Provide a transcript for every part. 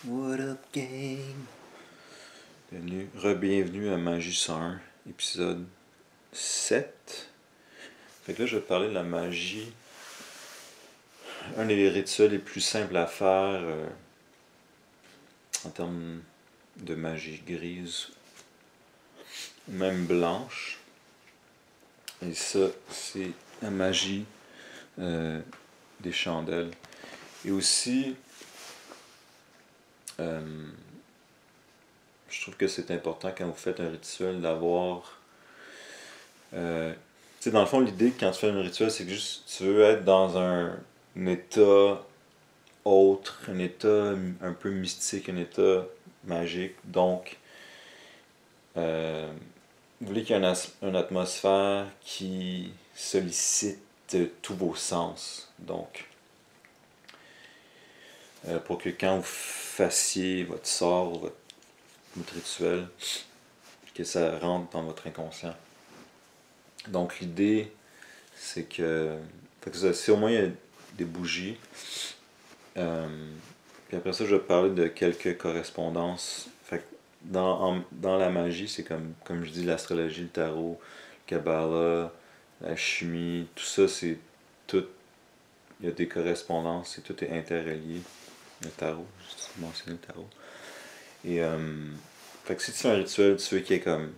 What up, gang? Bienvenue à Magie 101, épisode 7. Fait que là, je vais te parler de la magie. Un des rituels les plus simples à faire en termes de magie grise, ou même blanche. Et ça, c'est la magie des chandelles. Et aussi, je trouve que c'est important quand vous faites un rituel d'avoir... tu sais, dans le fond, l'idée quand tu fais un rituel, c'est que juste tu veux être dans un état autre, un état un peu mystique, un état magique. Donc, vous voulez qu'il y ait une atmosphère qui sollicite tous vos sens. Donc, pour que quand vous fassiez votre sort ou votre rituel, que ça rentre dans votre inconscient. Donc, l'idée, c'est que, si au moins il y a des bougies, puis après ça, je vais parler de quelques correspondances. Fait que dans la magie, c'est comme je dis, l'astrologie, le tarot, le Kabbalah, la chimie, tout ça, c'est tout. Il y a des correspondances, tout est interrelié. Le tarot, je mentionné le tarot. Et fait que si tu fais un rituel, tu veux qu'il y ait comme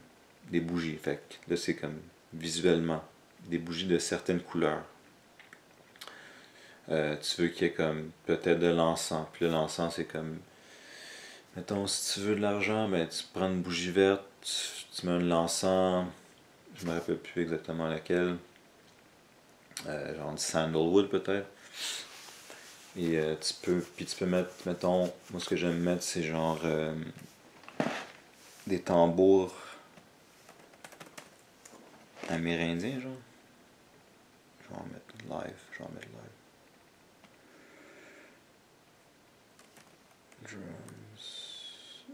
des bougies. Fait que là, c'est comme visuellement des bougies de certaines couleurs. Tu veux qu'il y ait comme peut-être de l'encens. Puis là, l'encens, c'est comme, mettons, si tu veux de l'argent, ben, tu prends une bougie verte, tu mets de l'encens, je me rappelle plus exactement laquelle, genre du sandalwood peut-être. Et tu peux mettre, mettons, moi ce que j'aime mettre, c'est genre des tambours amérindiens, genre. Je vais en mettre live. Drums.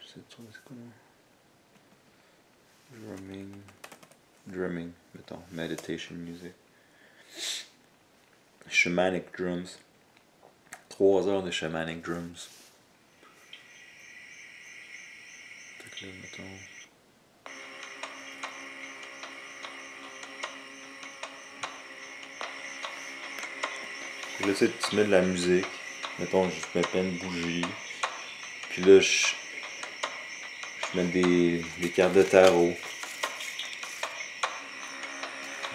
Je sais trop, c'est quoi là? Drumming, mettons, meditation music. Shamanic drums. 3 heures de shamanic drums. Fait que là, mettons. Fait que là, tu sais, tu mets de la musique. Mettons, je mets plein de bougies. Puis là, je mets des cartes de tarot.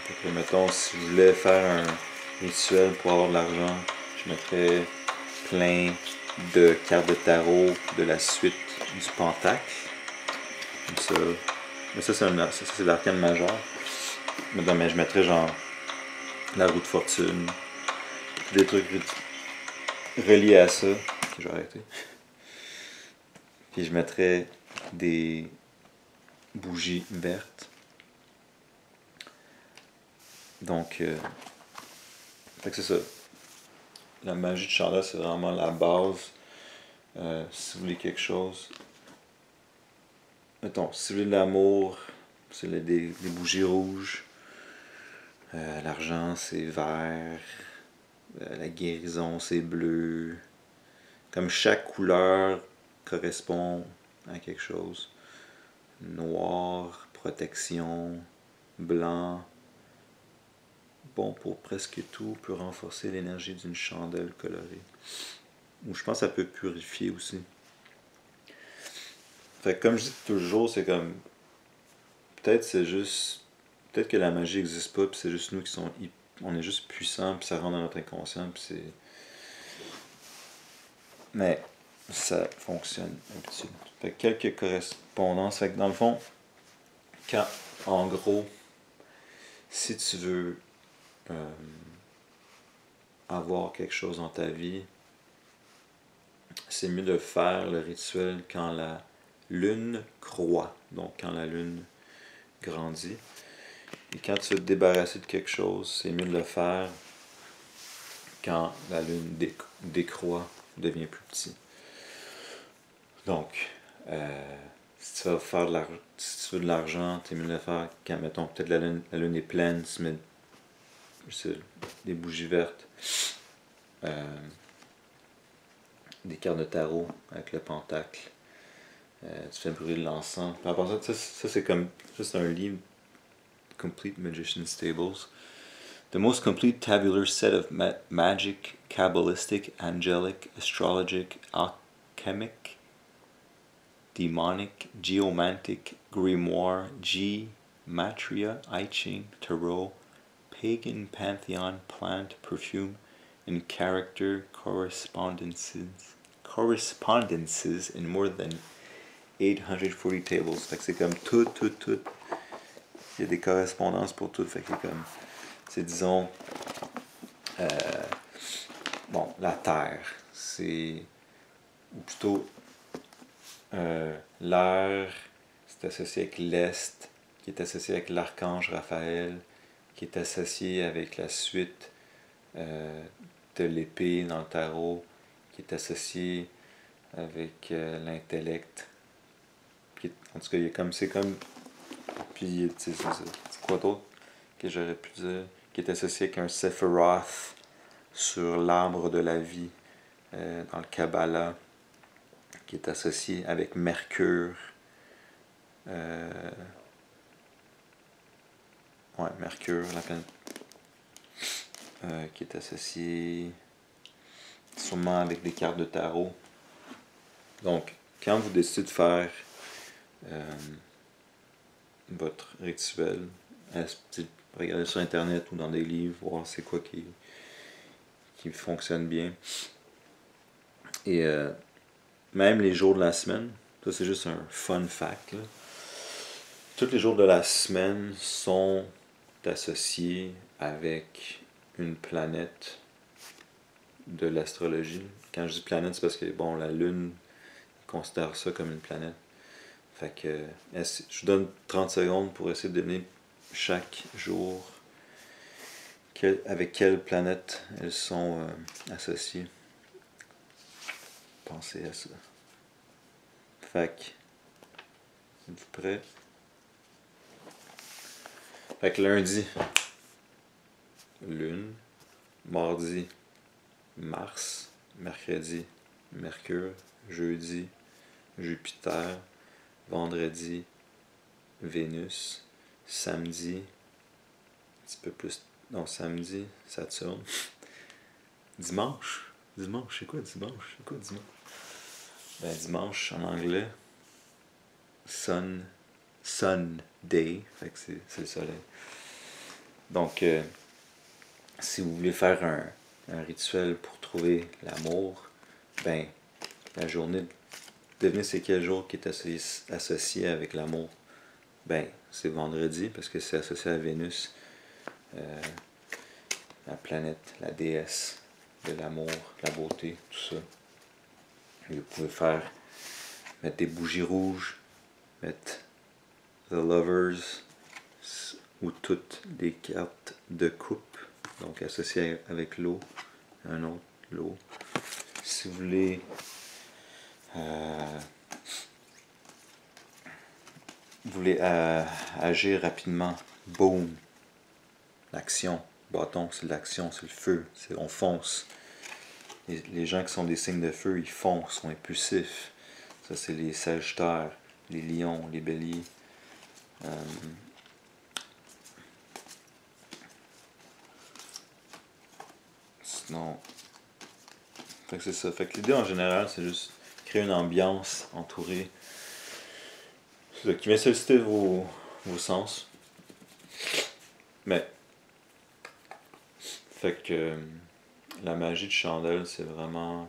Fait que là, mettons, si je voulais faire un rituel pour avoir de l'argent, je mettrais plein de cartes de tarot de la suite du pentacle. Comme ça. Mais ça, c'est l'arcane majeur. Mais je mettrais genre la roue de fortune. Des trucs reliés à ça. Ok, je vais arrêter. Puis je mettrais des bougies vertes. Donc, fait que c'est ça. La magie de chandelle, c'est vraiment la base. Si vous voulez quelque chose, mettons, si vous voulez de l'amour, c'est des bougies rouges. L'argent, c'est vert. La guérison, c'est bleu. Comme chaque couleur correspond à quelque chose. Noir, protection, blanc. Bon pour presque tout, peut renforcer l'énergie d'une chandelle colorée. Ou je pense que ça peut purifier aussi. Fait que comme je dis toujours, c'est comme... Peut-être c'est juste... Peut-être que la magie n'existe pas, puis c'est juste nous qui sont... On est juste puissants, puis ça rentre dans notre inconscient, puis c'est... Mais ça fonctionne un petit peu. Fait que quelques correspondances. Fait que dans le fond, quand, en gros, si tu veux avoir quelque chose dans ta vie, c'est mieux de faire le rituel quand la lune croît, donc quand la lune grandit. Et quand tu veux te débarrasser de quelque chose, c'est mieux de le faire quand la lune décroît, devient plus petit. Donc, si tu vas faire de l'argent, si tu veux de l'argent, t'es mieux de le faire quand, mettons, peut-être la lune est pleine, tu mets des bougies vertes, euh, des cartes de tarot avec le pentacle, tu fais brûler de l'encens. Par rapport à ça, ça c'est comme, ça c'est un livre, Complete Magician's Tables. The most complete tabular set of magic, Kabbalistic, angelic, astrologic, alchemic, demonic, geomantic, grimoire, matria, I Ching, tarot, pagan pantheon, plant, perfume, and character correspondences in more than 840 tables. Fait que c'est comme tout. Il y a des correspondances pour tout. Fait que c'est comme, c'est disons, bon, la Terre, c'est, ou plutôt l'air, c'est associé avec l'Est, qui est associé avec l'archange Raphaël, qui est associé avec la suite de l'épée dans le tarot, qui est associé avec l'intellect. En tout cas, il y a comme, c'est comme, puis c'est quoi d'autre que j'aurais pu dire, qui est associé avec un Sephiroth sur l'arbre de la vie dans le Kabbalah, qui est associé avec Mercure. Mercure, la planète, qui est associé sûrement avec des cartes de tarot. Donc, quand vous décidez de faire votre rituel, regardez sur internet ou dans des livres, voir c'est quoi qui fonctionne bien. Et même les jours de la semaine, ça c'est juste un fun fact, là. Tous les jours de la semaine sont associés avec une planète de l'astrologie. Quand je dis planète, c'est parce que bon, la Lune considère ça comme une planète. Fait que je vous donne 30 secondes pour essayer de deviner chaque jour avec quelle planète elles sont associées. Pensez à ça. Fait que, êtes-vous prêts? Fait que lundi, Lune, mardi, Mars, mercredi, Mercure, jeudi, Jupiter, vendredi, Vénus, samedi, un petit peu plus, non, samedi, Saturne, dimanche, c'est quoi dimanche? Ben, dimanche, en anglais, Sunday, fait que c'est le soleil. Donc, si vous voulez faire un rituel pour trouver l'amour, ben, la journée, devinez c'est quel jour qui est associé avec l'amour. Ben, c'est vendredi, parce que c'est associé à Vénus, la planète, la déesse de l'amour, de la beauté, tout ça. Et vous pouvez mettre des bougies rouges, mettre The Lovers, ou toutes des cartes de coupe, donc associées avec l'eau, un autre, l'eau. Si vous voulez agir rapidement, boum, l'action, bâton, c'est l'action, c'est le feu, on fonce. Les gens qui sont des signes de feu, ils foncent, sont impulsifs. Ça, c'est les Sagittaires, les Lions, les Béliers. Sinon, fait que c'est ça. Fait que l'idée en général, c'est juste créer une ambiance entourée. C'est ça qui vient solliciter vos sens. Mais, fait que la magie de chandelle, c'est vraiment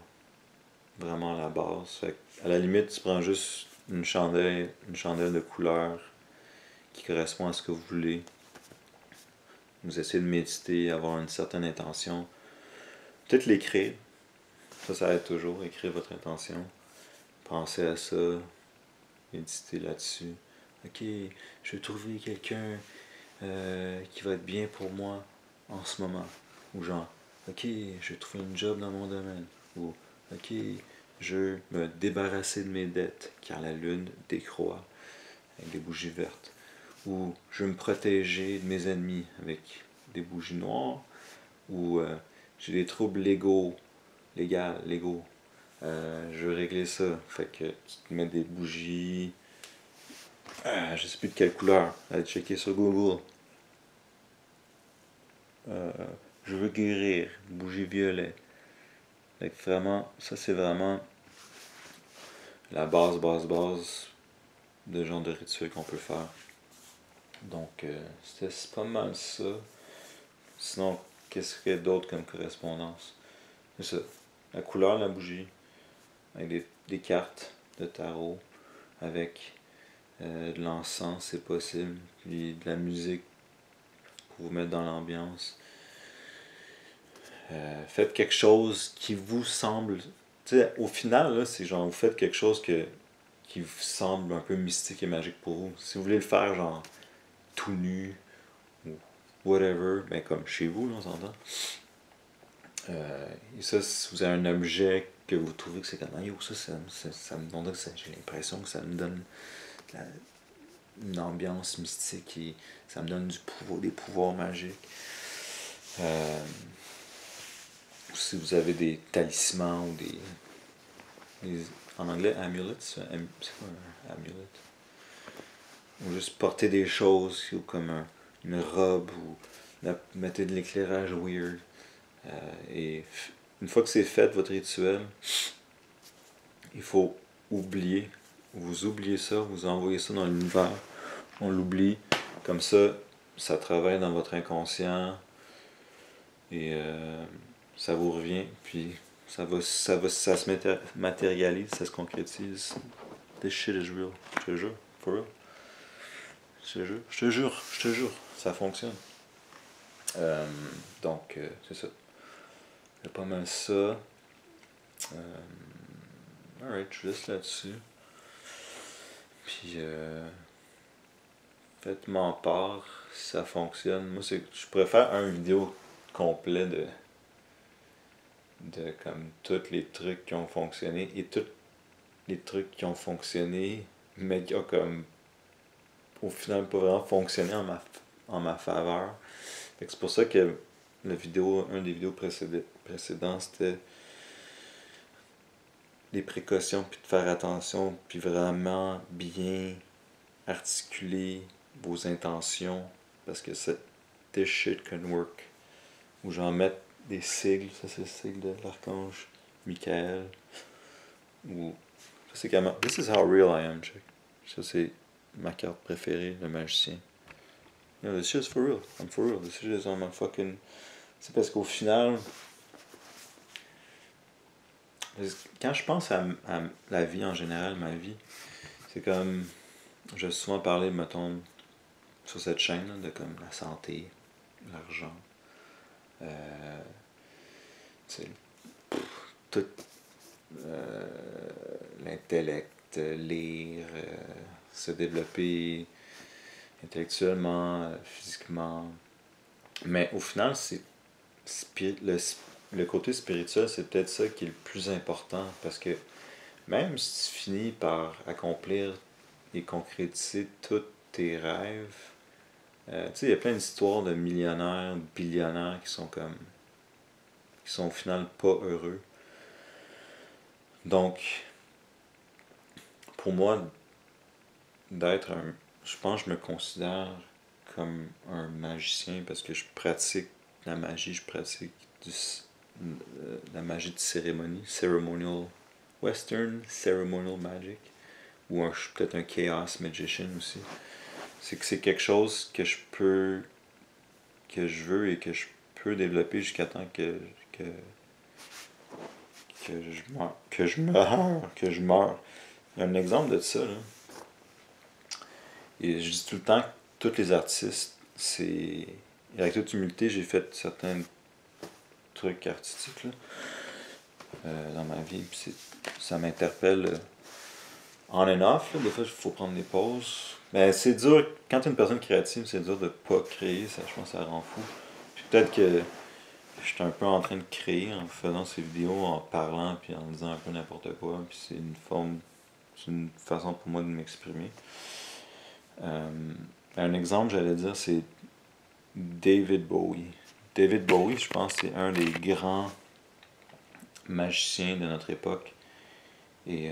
la base. Fait que, à la limite, tu prends juste une chandelle de couleur qui correspond à ce que vous voulez. Vous essayez de méditer, avoir une certaine intention. Peut-être l'écrire. Ça aide toujours, écrire votre intention. Pensez à ça, méditez là-dessus. Ok, je vais trouver quelqu'un qui va être bien pour moi en ce moment. Ou genre, ok, je vais trouver une job dans mon domaine. Ou ok, Je veux me débarrasser de mes dettes, car la lune décroît, avec des bougies vertes. Ou je veux me protéger de mes ennemis, avec des bougies noires. Ou j'ai des troubles légaux, légaux. Je veux régler ça. Fait que tu te mets des bougies. Je sais plus de quelle couleur. Allez checker sur Google. Euh, je veux guérir. Bougie violet. Fait que vraiment, ça c'est vraiment la base de genre de rituel qu'on peut faire. Donc, c'est pas mal ça. Sinon, qu'est-ce qu'il y a d'autre comme correspondance? C'est ça. La couleur de la bougie, avec des cartes de tarot, avec de l'encens, c'est possible, puis de la musique pour vous mettre dans l'ambiance. Faites quelque chose qui vous semble. Tu sais, au final, là, c'est genre, vous faites quelque chose qui vous semble un peu mystique et magique pour vous. Si vous voulez le faire, genre, tout nu, ou whatever, ben comme chez vous, là, on s'entend. Et ça, si vous avez un objet que vous trouvez que c'est comme, yo, ça me donne, j'ai l'impression que ça me donne une ambiance mystique et ça me donne des pouvoirs magiques. Si vous avez des talismans ou en anglais, amulets, c'est quoi un amulet? Ou juste porter des choses comme une robe ou mettez de l'éclairage weird. Et une fois que c'est fait, votre rituel, il faut oublier. Vous oubliez ça, vous envoyez ça dans l'univers, on l'oublie. Comme ça travaille dans votre inconscient et ça vous revient. Puis ça se matérialise, ça se concrétise. This shit is real. Je te jure, for real. Je te jure, ça fonctionne. Donc, c'est ça. C'est pas mal ça. Alright, je laisse là-dessus. Puis, faites-m'en part si ça fonctionne. Moi, je pourrais faire une vidéo complet de comme tous les trucs qui ont fonctionné et tous les trucs qui ont fonctionné, mais qui ont comme au final pas vraiment fonctionné en ma faveur. C'est pour ça que un des vidéos précédents, c'était les précautions, puis de faire attention, puis vraiment bien articuler vos intentions, parce que this shit can work. Ou j'en mette des sigles, ça c'est le sigle de l'archange Michael, ou ça c'est comment, this is how real I am, check. Ça c'est ma carte préférée, le magicien. No, this shit's for real, I'm for real, this shit is on my fucking... C'est parce qu'au final, quand je pense à la vie en général, ma vie, c'est comme, j'ai souvent parlé, mettons, sur cette chaîne, là, de comme la santé, l'argent, tout l'intellect, lire, se développer intellectuellement, physiquement. Mais au final, le côté spirituel, c'est peut-être ça qui est le plus important, parce que même si tu finis par accomplir et concrétiser tous tes rêves, tu sais, il y a plein d'histoires de millionnaires, de billionnaires qui sont au final pas heureux. Donc, pour moi, je pense que je me considère comme un magicien parce que je pratique la magie, je pratique la magie de cérémonie, Western Ceremonial Magic, ou je suis peut-être un Chaos Magician aussi. C'est que c'est quelque chose que je veux et que je peux développer jusqu'à temps que je meurs. Il y a un exemple de ça, là. Et je dis tout le temps que tous les artistes, et avec toute humilité, j'ai fait certains trucs artistiques là, dans ma vie. Puis ça m'interpelle on and off. Là. Des fois, il faut prendre des pauses. Mais c'est dur, quand tu es une personne créative, c'est dur de pas créer. Ça, je pense que ça rend fou. Puis peut-être que j'étais un peu en train de créer en faisant ces vidéos, en parlant puis en disant un peu n'importe quoi. Puis c'est une façon pour moi de m'exprimer. Euh, un exemple, j'allais dire, c'est David Bowie. David Bowie, je pense, c'est un des grands magiciens de notre époque. Et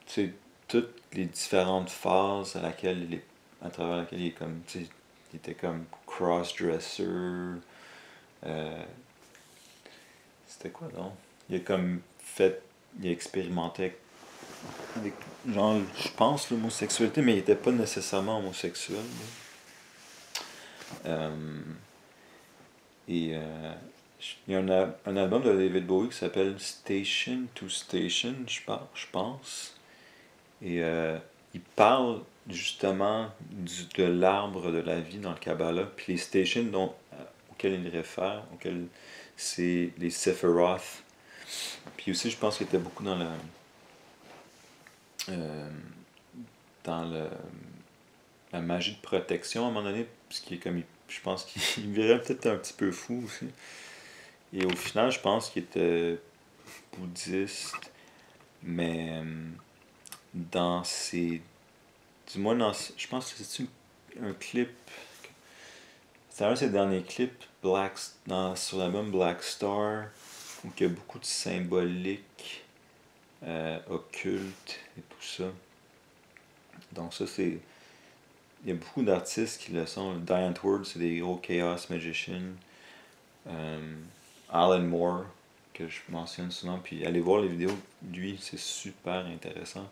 tu sais, toutes les différentes phases à travers laquelle il est comme, tu sais, il était comme cross-dresser. C'était quoi donc? Il a comme fait, il a expérimenté avec, genre, je pense l'homosexualité, mais il était pas nécessairement homosexuel. Euh, et il y a un album de David Bowie qui s'appelle Station to Station, je pense. Et il parle justement de l'arbre de la vie dans le Kabbalah, puis les stations auxquelles il réfère, c'est les Sephiroth. Puis aussi, je pense qu'il était beaucoup euh, dans la magie de protection à un moment donné, parce qu'il est comme, je pense qu'il virait peut-être un petit peu fou aussi. Et au final, je pense qu'il était bouddhiste, mais dans ses du moins, je pense que c'est un clip. C'est un de ses derniers clips sur l'album Black Star, où il y a beaucoup de symbolique occulte et tout ça. Donc, ça, c'est. Il y a beaucoup d'artistes qui le sont. Diane Ward, c'est des gros Chaos Magicians. Euh, Alan Moore, que je mentionne souvent. Puis, allez voir les vidéos de lui, c'est super intéressant.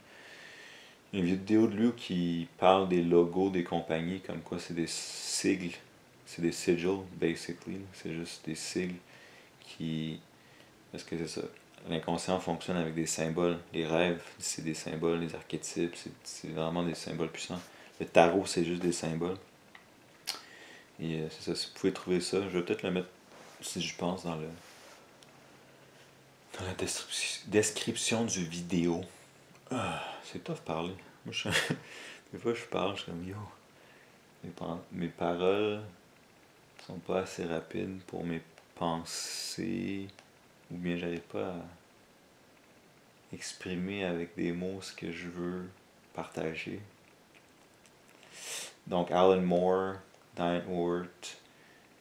Une vidéo de lui qui parle des logos des compagnies, comme quoi c'est des sigles, c'est des sigils, basically. C'est juste des sigles qui. Parce que c'est ça. L'inconscient fonctionne avec des symboles. Les rêves, c'est des symboles. Les archétypes, c'est vraiment des symboles puissants. Le tarot, c'est juste des symboles. Et c'est ça. Si vous pouvez trouver ça, je vais peut-être le mettre, si je pense, dans la description du vidéo. Ah, c'est tough parler. Moi, des fois, je parle, je suis comme yo. Mes paroles sont pas assez rapides pour mes pensées, ou bien j'arrive pas à exprimer avec des mots ce que je veux partager. Donc Alan Moore, Diane Ward,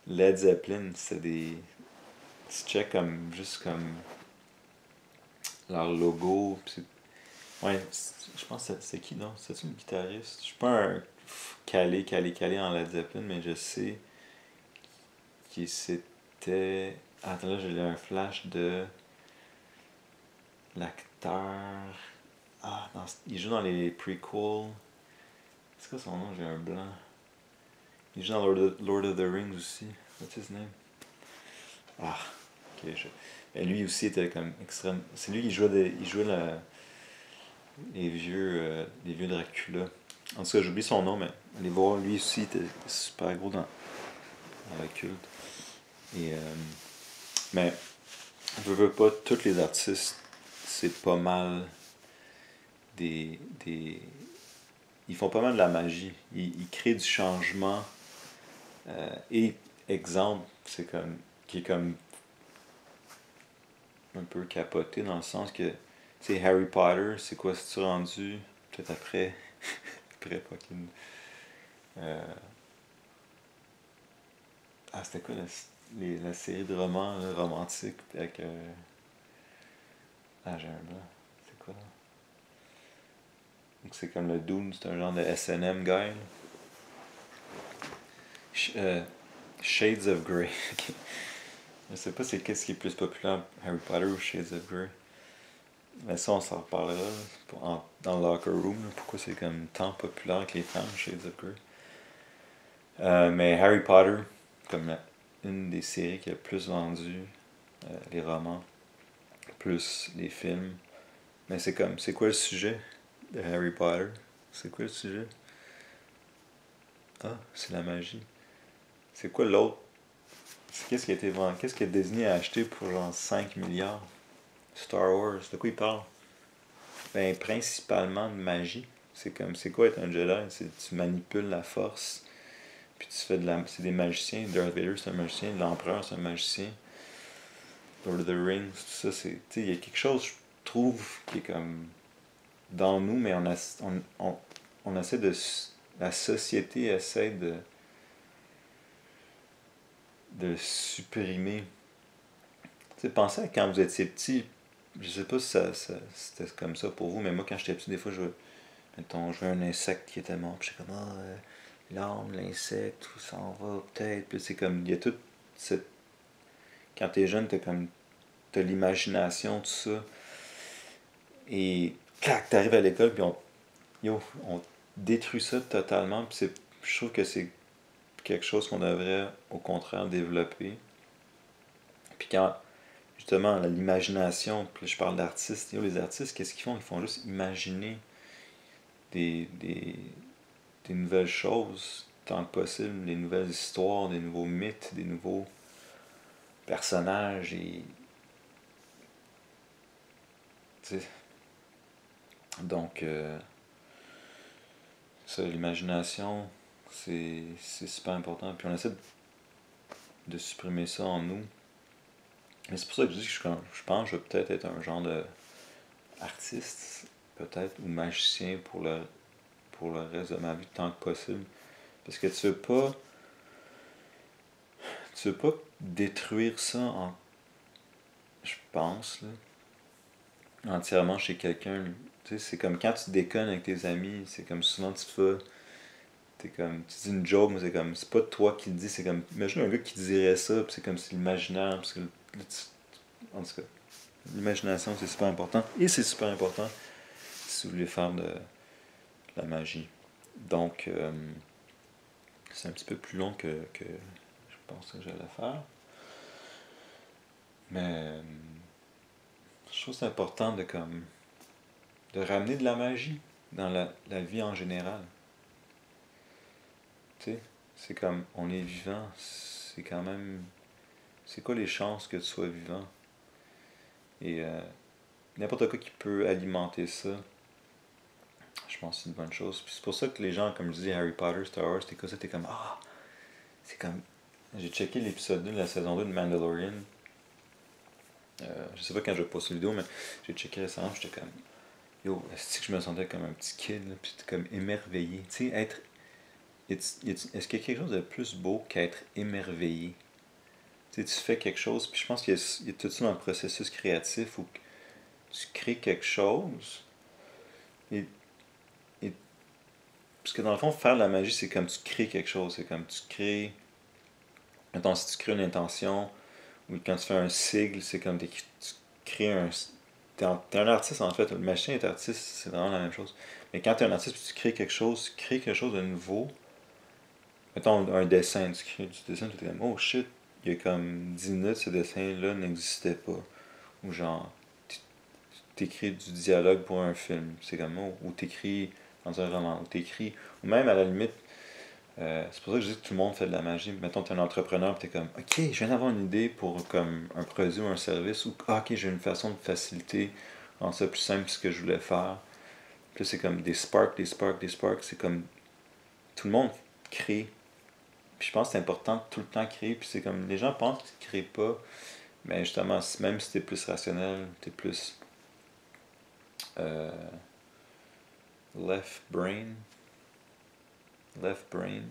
Led Zeppelin, c'est des. Tu check comme juste comme leur logo. Ouais, je pense que c'est qui non? C'est-tu une guitariste? Je suis pas un calé en Led Zeppelin, mais je sais qui c'était. Attends, là, j'ai un flash de l'acteur. Ah, il joue dans les prequels. C'est quoi son nom? J'ai un blanc. Il joue dans Lord of the Rings aussi. What's his name? Ah, ok. Et lui aussi était comme extrême. C'est lui qui jouait les vieux Dracula. En tout cas, j'oublie son nom, mais allez voir, lui aussi était super gros dans le culte. Et, mais je veux pas, tous les artistes, c'est pas mal des. Ils font pas mal de la magie. Ils créent du changement. Et exemple, c'est comme. Qui est comme un peu capoté dans le sens que. Tu sais, Harry Potter, c'est quoi c'est-tu rendu? Peut-être après. Après fucking. Euh, c'était quoi la série de romans là, romantiques avec. Ah, j'ai un blanc. C'est quoi? Donc c'est comme le Dune, c'est un genre de S&M guy. Là. Euh, Shades of Grey. Je sais pas c'est qu'est-ce qui est plus populaire, Harry Potter ou Shades of Grey. Mais ça, on s'en reparlera là, dans le locker room. Là, pourquoi c'est comme tant populaire que les femmes, Shades of Grey. Mais Harry Potter, comme une des séries qui a le plus vendu, les romans, plus les films. Mais c'est comme, c'est quoi le sujet de Harry Potter? C'est quoi le sujet? Ah, c'est la magie. C'est quoi l'autre? Qu'est-ce qui a été vendu? Qu'est-ce que Disney a acheté pour genre 5 milliards? Star Wars, de quoi il parle? Ben, principalement de magie. C'est comme, c'est quoi être un Jedi? Tu manipules la force puis tu fais de la. C'est des magiciens. Darth Vader, c'est un magicien. L'Empereur, c'est un magicien. Lord of the Rings, tout ça, c'est. Tu sais, il y a quelque chose, je trouve, qui est comme. Dans nous, mais on essaie de. La société essaie de supprimer. Tu sais, pensez à quand vous étiez petit. Je sais pas si c'était comme ça pour vous, mais moi, quand j'étais petit, des fois, mettons, je vois un insecte qui était mort, puis j'étais comme, l'âme, l'insecte, tout s'en va, peut-être. Puis c'est comme, il y a toute cette. Quand t'es jeune, t'as l'imagination, tout ça. Et, clac, t'arrives à l'école, puis on détruit ça totalement. Puis je trouve que c'est quelque chose qu'on devrait, au contraire, développer. Puis quand, justement, l'imagination, puis je parle d'artistes, les artistes, qu'est-ce qu'ils font? Ils font juste imaginer des, des, des nouvelles choses tant que possible, des nouvelles histoires, des nouveaux mythes, des nouveaux personnages et donc ça, l'imagination c'est super important, puis on essaie de supprimer ça en nous, mais c'est pour ça que je dis que je pense que je vais peut-être être un genre de artiste peut-être ou magicien pour le reste de ma vie tant que possible, parce que tu veux pas détruire ça je pense là, entièrement chez quelqu'un. Tu sais, c'est comme quand tu déconnes avec tes amis, c'est comme souvent tu te fais. T'es comme. Tu dis une joke, mais c'est comme. C'est pas toi qui le dis, c'est comme. Imagine un gars qui dirait ça, puis c'est comme c'est l'imaginaire, parce que. En tout cas, l'imagination c'est super important. Et c'est super important si vous voulez faire de la magie. Donc, c'est un petit peu plus long que je pensais que j'allais faire. Mais je trouve que c'est important de ramener de la magie dans la vie en général. Tu sais, c'est comme, on est vivant, c'est quand même, c'est quoi les chances que tu sois vivant? Et n'importe quoi qui peut alimenter ça, je pense que c'est une bonne chose. Puis c'est pour ça que les gens, comme je dis, Harry Potter, Star Wars, t'es quoi ça, t'es comme, c'est comme, j'ai checké l'épisode 2 de la saison 2 de Mandalorian. Je sais pas quand je vais poster la vidéo, mais j'ai checké récemment, j'étais comme, yo, est-ce que je me sentais comme un petit kid, là, puis j'étais comme émerveillé. Tu sais, est-ce qu'il y a quelque chose de plus beau qu'être émerveillé? Tu sais, tu fais quelque chose, puis je pense qu'il y a tout ça dans le processus créatif où tu crées quelque chose, et, et parce que dans le fond, faire de la magie, c'est comme tu crées quelque chose, c'est comme tu crées, mettons, si tu crées une intention, ou quand tu fais un sigle, c'est comme tu crées un. T'es un artiste en fait, le magicien est artiste, c'est vraiment la même chose. Mais quand t'es un artiste, tu crées quelque chose, tu crées quelque chose de nouveau, mettons un dessin, tu crées du dessin, tu es comme, oh shit, il y a comme 10 minutes, ce dessin-là n'existait pas. Ou genre, t'écris du dialogue pour un film, c'est comme, oh, ou t'écris dans un roman, ou t'écris, ou même à la limite, c'est pour ça que je dis que tout le monde fait de la magie. Mettons, t'es un entrepreneur, t'es comme, ok, je viens d'avoir une idée pour comme un produit ou un service, ou ok, j'ai une façon de faciliter, rendre ça plus simple ce que je voulais faire. Puis là, c'est comme des sparks, des sparks, des sparks, c'est comme, tout le monde crée. Puis je pense que c'est important de tout le temps créer, puis c'est comme, les gens pensent qu'ils ne créent pas, mais justement, même si t'es plus rationnel, t'es plus euh, left brain, left brain,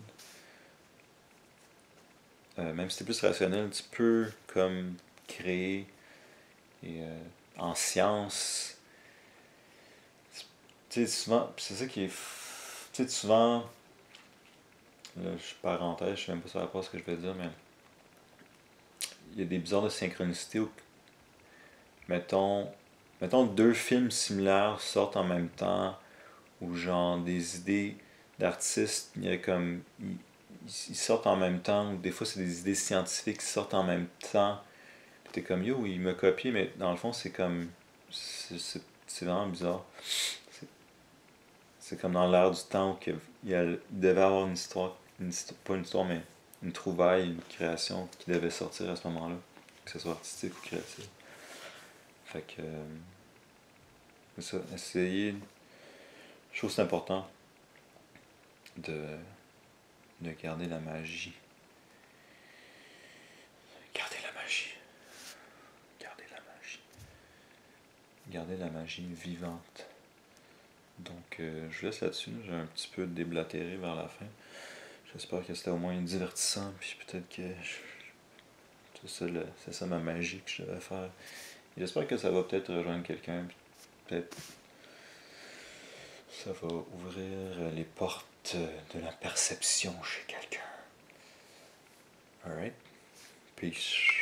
même si t'es plus rationnel, tu peux comme créer et en science. Tu sais, souvent, c'est ça qui est. Tu sais, souvent, là, je suis parenthèse, je sais même pas sur la part ce que je vais dire, mais il y a des bizarres de synchronicité où, mettons, mettons deux films similaires sortent en même temps, ou genre des idées d'artistes, il y a comme. Ils sortent en même temps, ou des fois c'est des idées scientifiques qui sortent en même temps. Puis t'es comme yo, il m'a copié, mais dans le fond c'est comme. C'est vraiment bizarre. C'est c'est comme dans l'air du temps où il devait avoir une histoire, pas une histoire, mais une trouvaille, une création qui devait sortir à ce moment-là, que ce soit artistique ou créatif. Fait que. C'est ça, essayer. Je trouve que c'est important de de garder la magie. Garder la magie. Garder la magie. Garder la magie vivante. Donc, je vous laisse là-dessus. J'ai un petit peu déblatéré vers la fin. J'espère que c'était au moins divertissant. Puis peut-être que c'est ça ma magie que je devais faire. Et j'espère que ça va peut-être rejoindre quelqu'un. Peut-être ça va ouvrir les portes de la perception chez quelqu'un. Alright? Peace.